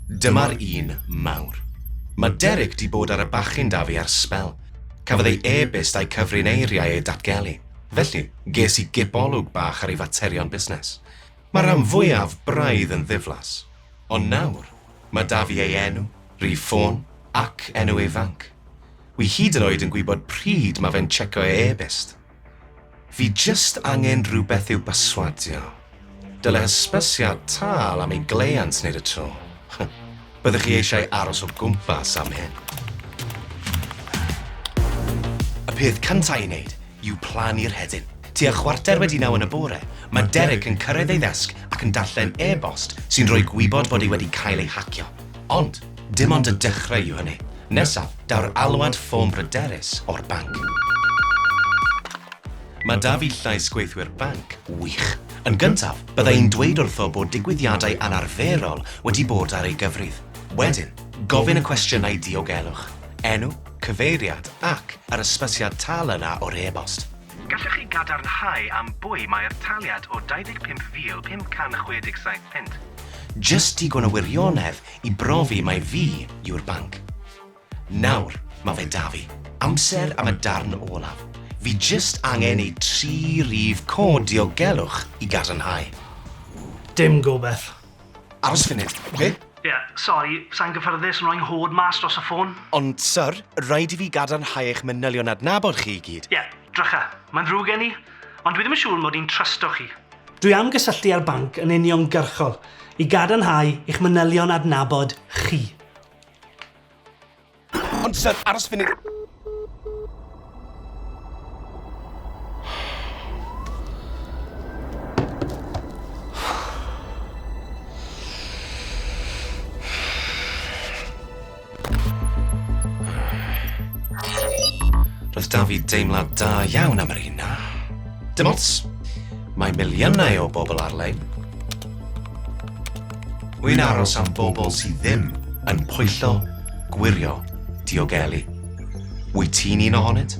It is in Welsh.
Dyma'r un mawr. Mae Derec di bod ar y bachyn da fi ar sbel. Cafodd ei e-byst a'i cyfrin eiriau ei datgelu. Felly, ges i gibolwg bach ar ei faterion busnes. Mae'r rhan fwyaf braidd yn ddiflas. Ond nawr, mae da fi ei enw, rhif ffôn ac enw ifanc. Wi hyd yn oed yn gwybod pryd mae fe'n checo ei e-byst. Fi just angen rhywbeth i'w baswadio. Dyle hysbysiad tal am ei gleiant wneud y tro. Byddwch chi eisiau aros o gwmpas am hyn. Y peth cyntaf i wneud yw plannu'r hedyn. Tua 8:45 yn y bore, mae Derec yn cyrraedd ei ddesg ac yn darllen e-bost sy'n rhoi gwybod bod ei wedi cael ei hacio. Ond, dim ond y dechrau yw hynny. Nesaf, daw'r alwad ffôn bryderus o'r banc. Mae da fi llais gweithwyr banc wych. Yn gyntaf, byddai'n dweud wrtho bod digwyddiadau anarferol wedi bod ar ei gyfrif. Wedyn, gofyn y cwestiynau diogelwch, enw, cyfeiriad ac yr ysbysiad tal yna o'r e-bost. Gallwch chi gadarnhau am bwy mae'r taliad o 25,567 pint. Just digon o wirionedd i brofi mai fi yw'r banc. Nawr, mae fe da fi. Amser am y darn olaf. Fi just angen ei 3 rif cod diogelwch i gadarnhau. Dim gobeth. Aros funud, oce? Sori, sa'n gyffyrddus yn rhoi'n hod mas dros y ffôn. Ond, syr, rhaid I fi gadarnhau eich manylion adnabod chi I gyd. Drycha, mae'n ddrwg gen I, ond dwi ddim yn siŵr mod i'n trysto chi. Dwi am gysylltu â'r banc yn uniongyrchol I gadarnhau eich manylion adnabod chi. Ond, syr, aros funud. Roedd da fi deimlad da iawn am yr un na. Dim ots, mae miliynau o bobl ar-lein. Wy'n aros am bobl sydd ddim yn pwyllo, gwirio, diogelu. Wyt ti'n un ohonynt?